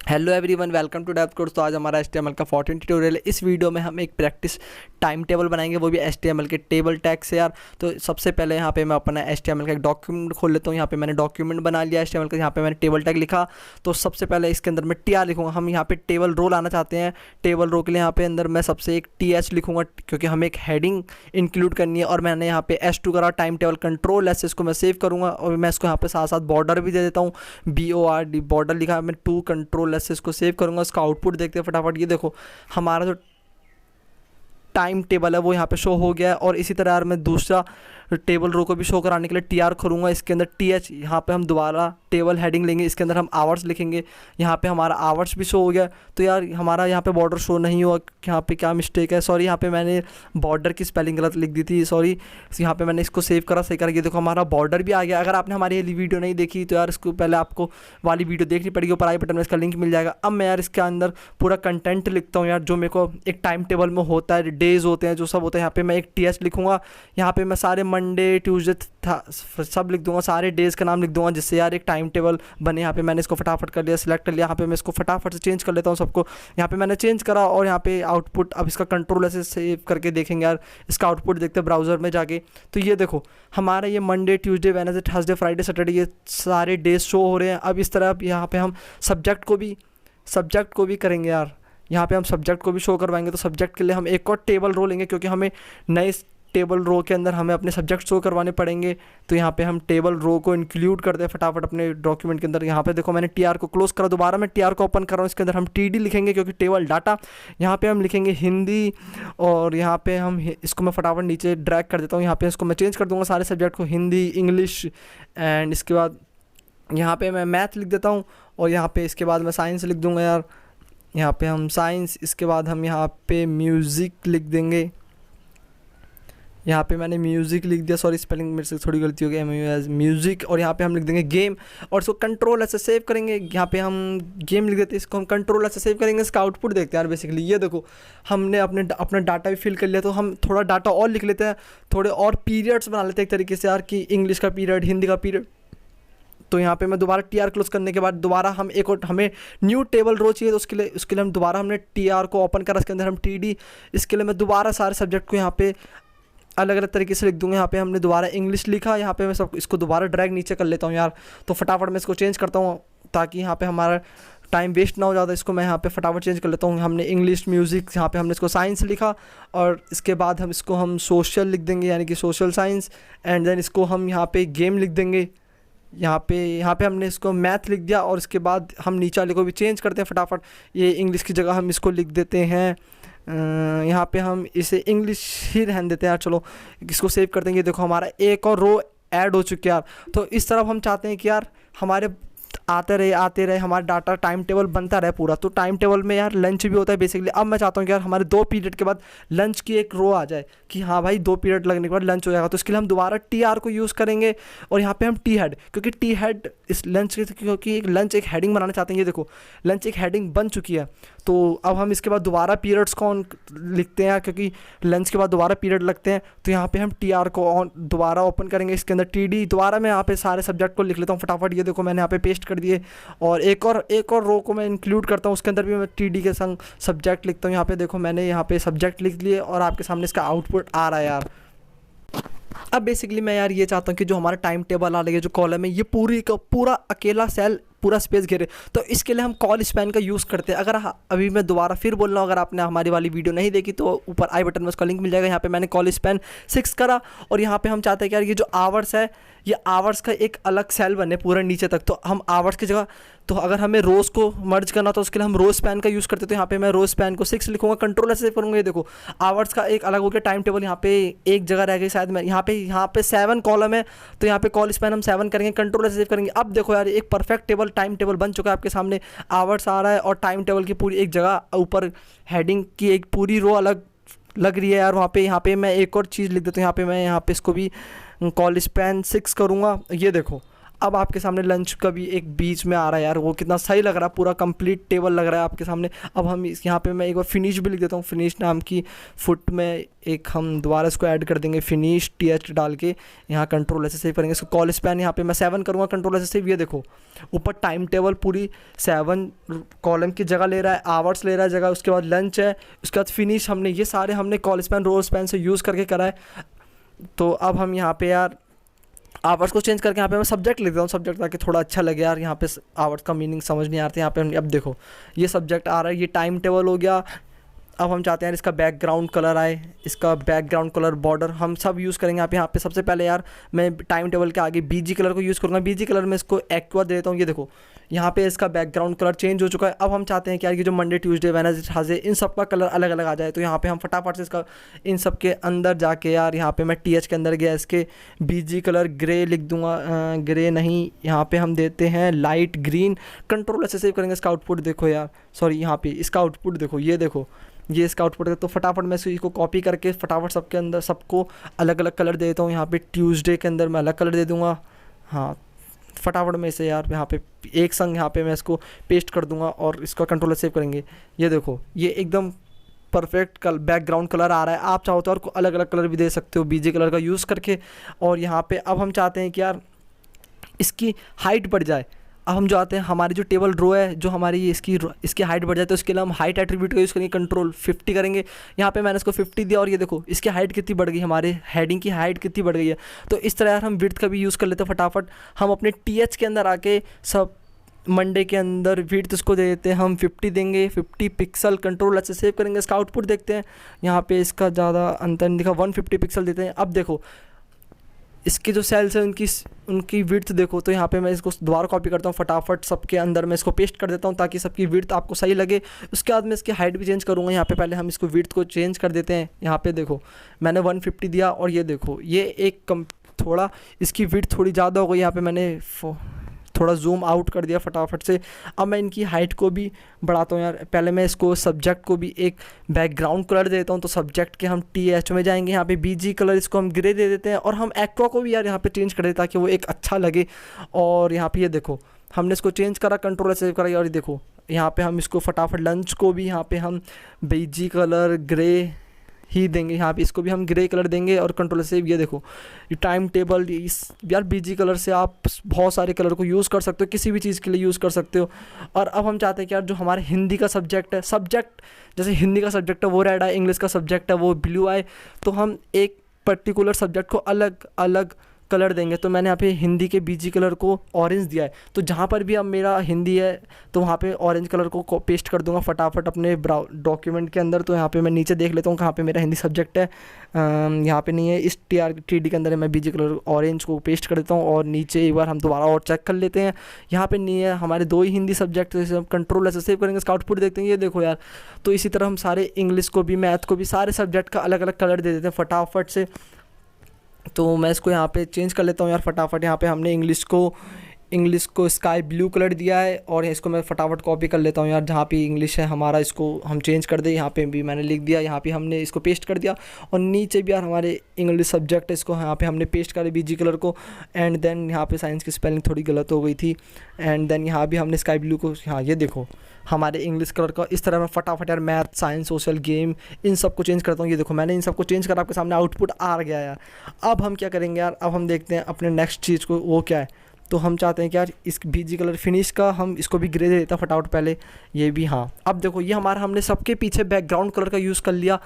Hello everyone, welcome to depth course. तो आज हमारा एचटीएमएल का 14 ट्यूटोरियल है। इस वीडियो में हम एक प्रैक्टिस टाइम टेबल बनाएंगे, वो भी एचटीएमएल के टेबल टैग से यार। तो सबसे पहले यहाँ पे मैं अपना एचटीएमएल का एक डॉक्यूमेंट खोल लेता हूँ। यहाँ पे मैंने डॉक्यूमेंट बना लिया एचटीएमएल का। यहाँ पे मैंने टेबल टैग लिखा। तो सबसे पहले इसके अंदर मैं टीआर लिखूँगा। हम यहाँ पे टेबल रो लाना चाहते हैं। टेबल रो के लिए यहाँ पे अंदर मैं सबसे एक टीएच लिखूँगा, क्योंकि हमें एक हेडिंग इंक्लूड करनी है। और मैंने यहाँ पे एस2 करा, टाइम टेबल कंट्रोल एस, इसको मैं सेव करूँगा। और मैं इसको यहाँ पे साथ साथ बॉर्डर भी दे देता हूँ, BORD बॉर्डर लिखा है मैं, 2 कंट्रोल एस, इसको सेव करूँगा। इसका आउटपुट देखते हैं फटाफट। ये देखो हमारा जो टाइम टेबल है वो यहाँ पे शो हो गया है। और इसी तरह यार मैं दूसरा टेबल रो को भी शो कराने के लिए टीआर करूँगा। इसके अंदर टीएच, यहाँ पे हम दोबारा टेबल हेडिंग लेंगे, इसके अंदर हम आवर्स लिखेंगे। यहाँ पे हमारा आवर्स भी शो हो गया। तो यार हमारा यहाँ पे बॉर्डर शो नहीं हुआ, यहाँ पे क्या मिस्टेक है, सॉरी। यहाँ पे मैंने बॉर्डर की स्पेलिंग गलत लिख दी थी, सॉरी। यहाँ पे मैंने इसको सेव करा, सही करा। ये देखो हमारा बॉर्डर भी आ गया। अगर आपने हमारी ये वीडियो नहीं देखी तो यार इसको पहले आपको वाली वीडियो देखनी पड़ेगी, ऊपर आई बटन में इसका लिंक मिल जाएगा। अब मैं यार इसके अंदर पूरा कंटेंट लिखता हूँ यार, जो मेरे को एक टाइम टेबल में होता है, डेज होते हैं, जो सब होता है। यहाँ पे मैं एक टीएच लिखूँगा। यहाँ पे मैं सारे मंडे ट्यूसडे था सब लिख दूंगा, सारे डेज़ का नाम लिख दूंगा, जिससे यार एक टाइम टेबल बने। यहाँ पे मैंने इसको फटाफट कर लिया, सिलेक्ट कर लिया। यहाँ पे मैं इसको फटाफट से चेंज कर लेता हूँ सबको। यहाँ पे मैंने चेंज करा और यहाँ पे आउटपुट, अब इसका कंट्रोल ऐसे सेव करके देखेंगे यार, इसका आउटपुट देखते हैं ब्राउज़र में जाके। तो ये देखो हमारा ये Monday Tuesday Wednesday Thursday Friday Saturday ये सारे डेज शो हो रहे हैं। अब इस तरह यहाँ पे हम सब्जेक्ट को भी करेंगे यार। यहाँ पे हम सब्जेक्ट को भी शो करवाएंगे। तो सब्जेक्ट के लिए हम एक और टेबल रो लेंगे, क्योंकि हमें नए टेबल रो के अंदर हमें अपने सब्जेक्ट शो करवाने पड़ेंगे। तो यहाँ पे हम टेबल रो को इंक्लूड करते हैं फटाफट अपने डॉक्यूमेंट के अंदर। यहाँ पे देखो मैंने टीआर को क्लोज करा, दोबारा मैं टीआर को ओपन कर रहा हूँ। इसके अंदर हम टीडी लिखेंगे, क्योंकि टेबल डाटा। यहाँ पे हम लिखेंगे हिंदी, और यहाँ पे हम इसको मैं फटाफट नीचे ड्रैग कर देता हूँ। यहाँ पे इसको मैं चेंज कर दूँगा सारे सब्जेक्ट को, हिंदी, इंग्लिश, एंड इसके बाद यहाँ पे मैं मैथ लिख देता हूँ। और यहाँ पे इसके बाद मैं साइंस लिख दूँगा यार। यहाँ पे हम साइंस, इसके बाद हम यहाँ पे म्यूज़िक लिख देंगे। यहाँ पे मैंने म्यूज़िक लिख दिया, सॉरी स्पेलिंग मेरे से थोड़ी गलती हो गई, MUS म्यूज़िक। और यहाँ पे हम लिख देंगे गेम, और इसको कंट्रोल ऐसे सेव करेंगे। यहाँ पे हम गेम लिख देते हैं, इसको हम कंट्रोल ऐसे सेव करेंगे। इसका आउटपुट देखते हैं यार। बेसिकली ये देखो हमने अपना डाटा भी फिल कर लिया। तो हम थोड़ा डाटा और लिख लेते हैं, थोड़े और पीरियड्स बना लेते हैं एक तरीके से यार, कि इंग्लिश का पीरियड, हिंदी का पीरियड। तो यहाँ पे मैं दोबारा टीआर क्लोज करने के बाद दोबारा हम एक और, हमें न्यू टेबल रो चाहिए। तो उसके लिए हम दोबारा हमने टीआर को ओपन करा, इसके अंदर हम टीडी, इसके लिए मैं दोबारा सारे सब्जेक्ट को यहाँ पे अलग अलग तरीके से लिख दूंगा। यहाँ पे हमने दोबारा इंग्लिश लिखा। यहाँ पे मैं सब इसको दोबारा ड्रैग नीचे कर लेता हूँ यार। तो फटाफट मैं इसको चेंज करता हूँ, ताकि यहाँ पे हमारा टाइम वेस्ट ना हो जाता। इसको मैं यहाँ पे फटाफट चेंज कर लेता हूँ। हमने इंग्लिश म्यूज़िक, यहाँ पे हमने इसको साइंस लिखा, और इसके बाद हम इसको हम सोशल लिख देंगे, यानी कि सोशल साइंस। एंड देन इसको हम यहाँ पे गेम लिख देंगे। यहाँ पे हमने इसको मैथ लिख दिया। और इसके बाद हम नीचे वाले को भी चेंज करते हैं फटाफट। ये इंग्लिश की जगह हम इसको लिख देते हैं, यहाँ पे हम इसे इंग्लिश ही रहने देते हैं यार। चलो इसको सेव कर देंगे। देखो हमारा एक और रो ऐड हो चुकी है यार। तो इस तरफ हम चाहते हैं कि यार हमारे आते रहे हमारा डाटा, टाइम टेबल बनता रहे पूरा। तो टाइम टेबल में यार लंच भी होता है बेसिकली। अब मैं चाहता हूँ कि यार हमारे 2 पीरियड के बाद लंच की एक रो आ जाए, कि हाँ भाई 2 पीरियड लगने के बाद लंच हो जाएगा। तो इसके लिए हम दोबारा टीआर को यूज़ करेंगे। और यहाँ पे हम टी हेड, क्योंकि टी हेड इस लंच के, क्योंकि एक लंच एक हेडिंग बनाना चाहते हैं। ये देखो लंच एक हेडिंग बन चुकी है। तो अब हम इसके बाद दोबारा पीरियड्स को ऑन लिखते हैं, क्योंकि लंच के बाद दोबारा पीरियड लगते हैं। तो यहाँ पे हम टीआर को ऑन दोबारा ओपन करेंगे, इसके अंदर टीडी। दोबारा मैं यहाँ पे सारे सब्जेक्ट को लिख लेता हूँ फटाफट। ये देखो मैंने यहाँ पे पेस्ट कर दिए। और एक और रो को मैं इंक्लूड करता हूँ, उसके अंदर भी मैं टीडी के संग सब्जेक्ट लिखता हूँ। यहाँ पे देखो मैंने यहाँ पे सब्जेक्ट लिख लिए, और आपके सामने इसका आउटपुट आ रहा है यार। अब बेसिकली मैं यार ये चाहता हूँ कि जो हमारा टाइम टेबल आ रही है, जो कॉलम है, ये पूरी का पूरा अकेला सेल पूरा स्पेस घेरे। तो इसके लिए हम कॉल स्पैन का यूज़ करते हैं। अगर अभी मैं दोबारा फिर बोल रहा हूँ, अगर आपने हमारी वाली वीडियो नहीं देखी तो ऊपर आई बटन में उसका लिंक मिल जाएगा। यहाँ पे मैंने कॉल स्पैन 6 करा। और यहाँ पे हम चाहते हैं कि यार ये जो आवर्स है, ये आवर्स का एक अलग सेल बने पूरा नीचे तक। तो हम आवर्स की जगह, तो अगर हमें रोज़ को मर्ज करना तो उसके लिए हम रोज स्पैन का यूज़ करते हैं। तो यहाँ पे मैं रोज स्पैन को 6 लिखूँगा, कंट्रोल ऐसे करूँगा। ये देखो आवर्स का एक अलग हो गया टाइम टेबल। यहाँ पे एक जगह रह गई शायद, मैं यहाँ पे 7 कॉलम है। तो यहाँ पे कॉल स्पैन हम 7 करेंगे, कंट्रोल ऐसे सेव करेंगे। अब देखो यार एक परफेक्ट टेबल, टाइम टेबल बन चुका है आपके सामने। आवर्स आ रहा है, और टाइम टेबल की पूरी एक जगह ऊपर हेडिंग की एक पूरी रो अलग लग रही है यार। यहाँ पे मैं एक और चीज़ लिख देता हूँ। यहाँ पे इसको भी कॉल स्पैन 6 करूँगा। ये देखो अब आपके सामने लंच का भी एक बीच में आ रहा है यार, वो कितना सही लग रहा है, पूरा कंप्लीट टेबल लग रहा है आपके सामने। अब हम इस यहाँ पे मैं एक बार फिनिश भी लिख देता हूँ, फिनिश नाम की फुट में एक हम दोबारा इसको ऐड कर देंगे फिनिश TH डाल के। यहाँ कंट्रोल ऐसे सेव करेंगे, इसको कॉल स्पैन यहाँ पे मैं 7 करूँगा, कंट्रोल ऐसे सेव। ये देखो ऊपर टाइम टेबल पूरी 7 कॉलम की जगह ले रहा है, आवर्स ले रहा है जगह, उसके बाद लंच है, उसके बाद फिनिश। हमने ये सारे हमने कॉल स्पैन रो स्पैन से यूज़ करके करा है। तो अब हम यहाँ पे यार आवर्स को चेंज करके यहाँ पे मैं सब्जेक्ट लिख देता हूँ, सब्जेक्ट ताकि थोड़ा अच्छा लगे यार। यहाँ पे आवर्स का मीनिंग समझ नहीं आती यहाँ पे। अब देखो ये सब्जेक्ट आ रहा है, ये टाइम टेबल हो गया। अब हम चाहते हैं यार इसका बैकग्राउंड कलर आए, इसका बैकग्राउंड कलर बॉर्डर हम सब यूज़ करेंगे यहाँ पे। सबसे पहले यार मैं टाइम टेबल के आगे BG कलर को यूज़ करूँगा, BG कलर में इसको एक्वा दे देता हूँ। ये देखो यहाँ पे इसका बैकग्राउंड कलर चेंज हो चुका है। अब हम चाहते हैं कि यार ये जो मंडे ट्यूसडे वेडनेसडे थर्सडे इन सब का कलर अलग अलग आ जाए। तो यहाँ पे हम फटाफट से इसका इन सब के अंदर जाके यार यहाँ पे मैं TH के अंदर गया, इसके BG कलर ग्रे लिख दूंगा, ग्रे नहीं, यहाँ पे हम देते हैं लाइट ग्रीन। कंट्रोल ऐसे सेव करेंगे, इसका आउटपुट देखो यार, सॉरी यहाँ पे इसका आउटपुट देखो, ये देखो ये इसका आउटपुट है। तो फटाफट मैं इसको कॉपी करके फटाफट सबके अंदर सबको अलग अलग कलर दे देता हूँ। यहाँ पे ट्यूसडे के अंदर मैं अलग कलर दे दूँगा। हाँ फटाफट में इसे यार यहाँ पे एक संग यहाँ पे मैं इसको पेस्ट कर दूंगा और इसका कंट्रोल सेव करेंगे। ये देखो ये एकदम परफेक्ट बैकग्राउंड कलर आ रहा है। आप चाहो तो और को अलग अलग कलर भी दे सकते हो BG कलर का यूज़ करके। और यहाँ पे अब हम चाहते हैं कि यार इसकी हाइट बढ़ जाए। अब हम जो आते हैं हमारी जो टेबल रो है जो हमारी इसकी हाइट बढ़ जाए, तो उसके लिए हम हाइट एट्रीब्यूट का यूज़ करेंगे, कंट्रोल 50 करेंगे। यहाँ पे मैंने इसको 50 दिया और ये देखो इसकी हाइट कितनी बढ़ गई, हमारे हेडिंग की हाइट कितनी बढ़ गई है। तो इस तरह यार हम विड्थ का भी यूज़ कर लेते हैं फटाफट। हम अपने TH के अंदर आके सब मंडे के अंदर विड्थ इसको दे देते हैं, हम 50 देंगे, 50 पिक्सल। कंट्रोल अच्छे सेव करेंगे, इसका आउटपुट देखते हैं। यहाँ पे इसका ज़्यादा अंतर नहीं दिखा, 150 पिक्सल देते हैं। अब देखो इसके जो सेल्स हैं उनकी विड्थ देखो। तो यहाँ पे मैं इसको दोबारा कॉपी करता हूँ, फटाफट सबके अंदर मैं इसको पेस्ट कर देता हूँ ताकि सबकी विड्थ आपको सही लगे। उसके बाद मैं इसकी हाइट भी चेंज करूँगा। यहाँ पे पहले हम इसको विड्थ को चेंज कर देते हैं। यहाँ पे देखो मैंने 150 दिया और ये देखो ये एक थोड़ा इसकी विड्थ थोड़ी ज़्यादा हो गई। यहाँ पे मैंने थोड़ा जूम आउट कर दिया फटाफट से। अब मैं इनकी हाइट को भी बढ़ाता हूँ यार। पहले मैं इसको सब्जेक्ट को भी एक बैकग्राउंड कलर देता हूँ। तो सब्जेक्ट के हम TH में जाएंगे, यहाँ पे BG कलर इसको हम ग्रे दे देते हैं और हम एक्वा को भी यार यहाँ पे चेंज कर देते ताकि वो एक अच्छा लगे। और यहाँ पे ये देखो हमने इसको चेंज करा, कंट्रोल सेव करा। और ये देखो यहाँ पे हम इसको फटाफट लंच को भी यहाँ पे हम BG कलर ग्रे ही देंगे, यहाँ पे इसको भी हम ग्रे कलर देंगे और कंट्रोल सेव। ये देखो ये टाइम टेबल इस यार BG कलर से आप बहुत सारे कलर को यूज़ कर सकते हो, किसी भी चीज़ के लिए यूज़ कर सकते हो। और अब हम चाहते हैं कि यार जो हमारे हिंदी का सब्जेक्ट है, सब्जेक्ट जैसे हिंदी का सब्जेक्ट है वो रेड आए, इंग्लिश का सब्जेक्ट है वो ब्लू आए, तो हम एक पर्टिकुलर सब्जेक्ट को अलग अलग कलर देंगे। तो मैंने यहाँ पे हिंदी के BG कलर को ऑरेंज दिया है। तो जहाँ पर भी अब मेरा हिंदी है तो वहाँ पे ऑरेंज कलर को पेस्ट कर दूंगा फटाफट अपने डॉक्यूमेंट के अंदर। तो यहाँ पे मैं नीचे देख लेता हूँ कहाँ पे मेरा हिंदी सब्जेक्ट है। यहाँ पे नहीं है, इस TD के अंदर मैं BG कलर ऑरेंज को पेस्ट कर देता हूँ। और नीचे एक बार हम दोबारा और चेक कर लेते हैं, यहाँ पे नहीं है, हमारे 2 ही हिंदी सब्जेक्ट। हम कंट्रोल ऐसे सेव करेंगे, इसका आउटपुट देखते हैं। ये देखो यार, तो इसी तरह हम सारे इंग्लिश को भी मैथ को भी सारे सब्जेक्ट का अलग अलग कलर दे देते हैं फटाफट से। तो मैं इसको यहाँ पे चेंज कर लेता हूँ यार फटाफट। यहाँ पे हमने इंग्लिश को स्काई ब्लू कलर दिया है और इसको मैं फटाफट कॉपी कर लेता हूँ यार। जहाँ पे इंग्लिश है हमारा इसको हम चेंज कर दें, यहाँ पे भी मैंने लिख दिया, यहाँ पे हमने इसको पेस्ट कर दिया। और नीचे भी यार हमारे इंग्लिश सब्जेक्ट है, इसको यहाँ पे हमने पेस्ट करा BG कलर को। एंड देन यहाँ पे साइंस की स्पेलिंग थोड़ी गलत हो गई थी। एंड देन यहाँ भी हमने स्काई ब्लू को, हाँ ये देखो हमारे इंग्लिश कलर का। इस तरह मैं फटाफट यार math, science, social, game in सब को चेंज करता हूँ। ये देखो मैंने इन सब को चेंज करा, आपके सामने आउटपुट आ गया यार। अब हम क्या करेंगे यार, अब हम देखते हैं अपने नेक्स्ट चीज़ को, वो क्या है। तो हम चाहते हैं कि यार इस BG कलर फिनिश का हम इसको भी ग्रे दे देता फटाफट पहले, ये भी। हाँ अब देखो ये हमारा हमने सबके पीछे बैकग्राउंड कलर का यूज़ कर लिया।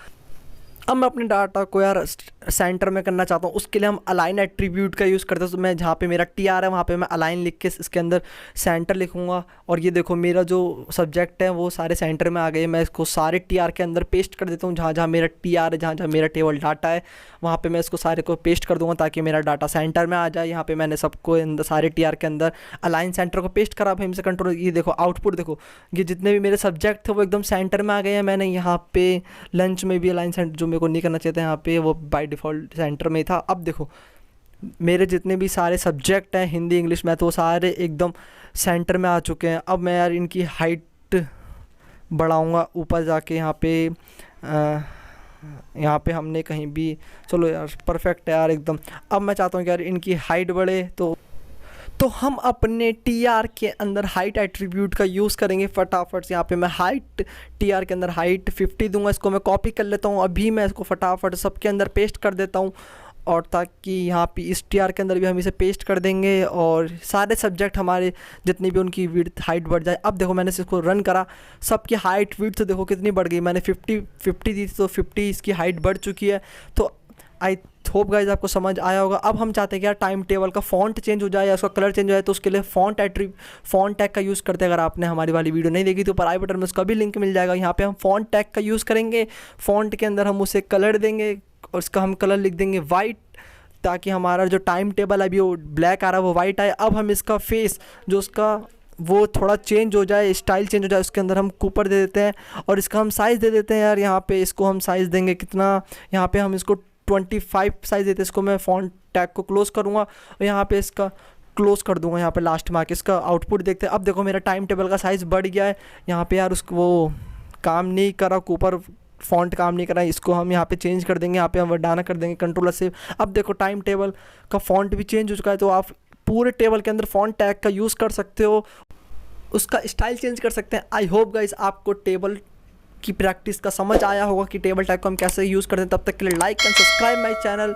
अब मैं अपने डाटा को यार सेंटर में करना चाहता हूँ, उसके लिए हम अलाइन एट्रीब्यूट का यूज़ करते हैं। तो मैं जहाँ पे मेरा TR है वहाँ पे मैं अलाइन लिख के इसके अंदर सेंटर लिखूँगा। और ये देखो मेरा जो सब्जेक्ट है वो सारे सेंटर में आ गए। मैं इसको सारे TR के अंदर पेस्ट कर देता हूँ, जहाँ जहाँ मेरा TR है, जहाँ जहाँ मेरा टेबल डाटा है वहाँ पे मैं इसको सारे को पेस्ट कर दूँगा ताकि मेरा डाटा सेंटर में आ जाए। यहाँ पे मैंने सबको अंदर सारे TR के अंदर अलाइन सेंटर को पेस्ट करा। फिर से कंट्रोल, ये देखो आउटपुट देखो, ये जितने भी मेरे सब्जेक्ट थे वो एकदम सेंटर में आ गए हैं। मैंने यहाँ पे लंच में भी अलाइन सेंटर, जो मेरे को नहीं करना चाहिए था यहाँ पे, वो बाय डिफ़ॉल्ट सेंटर में था। अब देखो मेरे जितने भी सारे सब्जेक्ट हैं हिंदी, इंग्लिश, मैथ, वो सारे एकदम सेंटर में आ चुके हैं। अब मैं यार इनकी हाइट बढ़ाऊँगा ऊपर जाके। यहाँ पे हमने कहीं भी, चलो यार परफेक्ट है यार एकदम। अब मैं चाहता हूँ कि यार इनकी हाइट बढ़े, तो हम अपने टी आर के अंदर हाइट एट्रीब्यूट का यूज़ करेंगे फटाफट से। यहाँ पे मैं हाइट टी आर के अंदर हाइट 50 दूंगा। इसको मैं कॉपी कर लेता हूँ, अभी मैं इसको फटाफट सबके अंदर पेस्ट कर देता हूँ, और ताकि यहाँ पे इस टी आर के अंदर भी हम इसे पेस्ट कर देंगे और सारे सब्जेक्ट हमारे जितनी भी उनकी विड्थ हाइट बढ़ जाए। अब देखो मैंने इसको रन करा, सबकी हाइट विड्थ देखो कितनी बढ़ गई। मैंने 50 दी तो 50 इसकी हाइट बढ़ चुकी है। तो आई होप गाइज आपको समझ आया होगा। अब हम चाहते हैं कि यार टाइम टेबल का फ़ॉन्ट चेंज हो जाए या उसका कलर चेंज हो जाए, तो उसके लिए फ़ॉन्ट टैग का यूज़ करते हैं। अगर आपने हमारी वाली वीडियो नहीं देखी तो ऊपर आई बटन में उसका भी लिंक मिल जाएगा। यहाँ पे हम फ़ॉन्ट टैग का यूज़ करेंगे, फ़ॉन्ट के अंदर हम उसे कलर देंगे और उसका हम कलर लिख देंगे वाइट, ताकि हमारा जो टाइम टेबल अभी वो ब्लैक आ रहा है वो वाइट आए। अब हम इसका फेस जो उसका वो थोड़ा चेंज हो जाए, स्टाइल चेंज हो जाए, उसके अंदर हम कूपर दे देते हैं और इसका हम साइज़ दे देते हैं। यार यहाँ पे इसको हम साइज़ देंगे कितना, यहाँ पे हम इसको 25 साइज़ देते हैं। इसको मैं फ़ॉन्ट टैग को क्लोज़ करूँगा और यहाँ पे इसका क्लोज़ कर दूँगा। यहाँ पे लास्ट में आके इसका आउटपुट देखते हैं। अब देखो मेरा टाइम टेबल का साइज़ बढ़ गया है। यहाँ पे यार उसको वो काम नहीं करा, कूपर फ़ॉन्ट काम नहीं कर रहा है, इसको हम यहाँ पे चेंज कर देंगे। यहाँ पे हम वर्डाना कर देंगे कंट्रोल से। अब देखो टाइम टेबल का फ़ॉन्ट भी चेंज हो चुका है। तो आप पूरे टेबल के अंदर फ़ॉन्ट टैग का यूज़ कर सकते हो, उसका स्टाइल चेंज कर सकते हैं। आई होप गाइस आपको टेबल की प्रैक्टिस का समझ आया होगा कि टेबल टैग को हम कैसे यूज़ करते हैं। तब तक के लिए like and subscribe my channel.